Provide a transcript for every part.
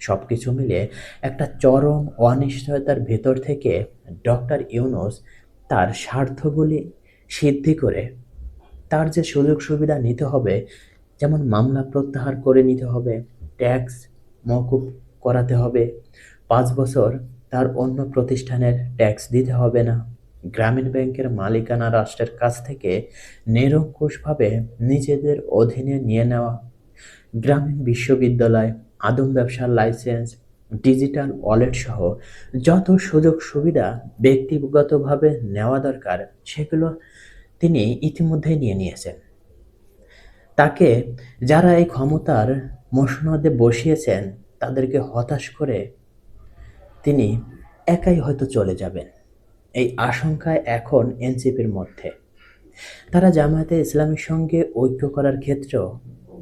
সব কিছু মিলিয়ে একটা চরম অনিশ্চয়তার ভেতর থেকে ডক্টর ইউনূস তার স্বার্থগুলি সিদ্ধি করে তার যে সুযোগ সুবিধা নিতে হবে, যেমন মামলা প্রত্যাহার করে নিতে হবে, ট্যাক্স মওকুফ করাতে হবে, ৫ বছর তার অন্য প্রতিষ্ঠানের ট্যাক্স দিতে হবে না, গ্রামীণ ব্যাংকের মালিকানা রাষ্ট্রের কাছ থেকে নিরঙ্কুশভাবে নিজেদের অধীনে নিয়ে নেওয়া, গ্রামীণ বিশ্ববিদ্যালয়, আদম ব্যবসার লাইসেন্স, ডিজিটাল ওয়ালেট সহ যত সুযোগ সুবিধা ব্যক্তিগতভাবে নেওয়া দরকার সেগুলো তিনি ইতিমধ্যেই নিয়ে নিয়েছেন। তাকে যারা এই ক্ষমতার মসনদে বসিয়েছেন তাদেরকে হতাশ করে তিনি একাই হয়তো চলে যাবেন, এই আশঙ্কায় এখন এনসিপির মধ্যে। তারা জামায়াতে ইসলামীর সঙ্গে ঐক্য করার ক্ষেত্রেও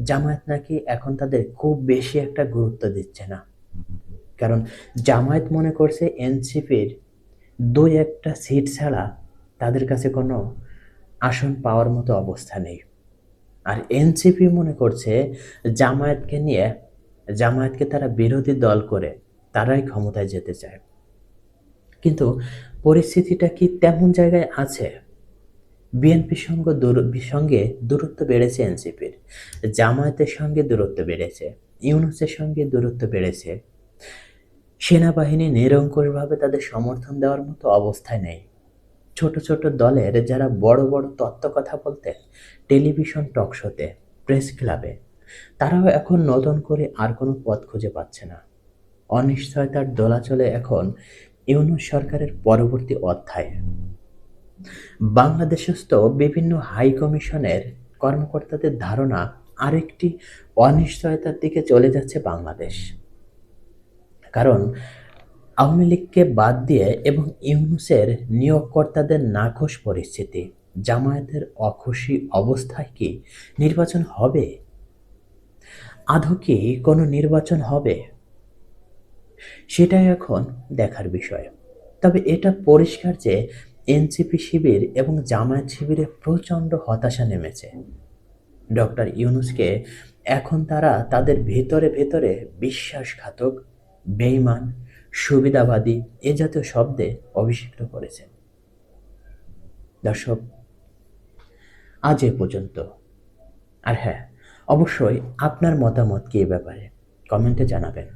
জামায়াত নাকি এখন তাদের খুব বেশি একটা গুরুত্ব দিচ্ছে না। কারণ জামায়াত মনে করছে এনসিপির ২-১টা সিট ছাড়া তাদের কাছে কোনো আসন পাওয়ার মতো অবস্থা নেই। আর এনসিপি মনে করছে জামায়াতকে নিয়ে, জামায়াতকে তারা বিরোধী দল করে তারাই ক্ষমতায় যেতে চায়। কিন্তু পরিস্থিতিটা কি তেমন জায়গায় আছে? বিএনপির সঙ্গে দূরত্ব বেড়েছে এনসিপির, জামায়াতের সঙ্গে দূরত্ব বেড়েছে, ইউনূসের সঙ্গে দূরত্ব বেড়েছে। সেনাবাহিনী নিরঙ্কুশভাবে তাদের সমর্থন দেওয়ার মতো অবস্থায় নেই। ছোট ছোট দলের যারা বড় বড় তত্ত্ব কথা বলতেন টেলিভিশন টকশোতে, প্রেস ক্লাবে, তারাও এখন নতুন করে আর কোনো পথ খুঁজে পাচ্ছে না। অনিশ্চয়তার দোলাচলে এখন ইউনূস সরকারের পরবর্তী অধ্যায়। বাংলাদেশস্থ বিভিন্ন হাই কমিশনের কর্মকর্তাদের ধারণা আরেকটি অনিশ্চয়তার দিকে চলে যাচ্ছে বাংলাদেশ। কারণ আওয়ামী লীগকে বাদ দিয়ে এবং ইউনূসের নিয়োগকর্তাদের নাখোশ পরিস্থিতি, জামায়াতের অখুশি অবস্থায় কি নির্বাচন হবে? আদৌ কি কোনো নির্বাচন হবে? সেটাই এখন দেখার বিষয়। তবে এটা পরিষ্কার যে এনসিপি শিবির এবং জামায়াত শিবিরে প্রচণ্ড হতাশা নেমেছে। ডক্টর ইউনূসকে এখন তারা তাদের ভেতরে ভেতরে বিশ্বাসঘাতক, বেঈমান, সুবিধাবাদী এ জাতীয় শব্দে অভিষিক্ত করেছেন। দর্শক, আজ এ পর্যন্ত। আর হ্যাঁ, অবশ্যই আপনার মতামত কি এ ব্যাপারে কমেন্টে জানাবেন।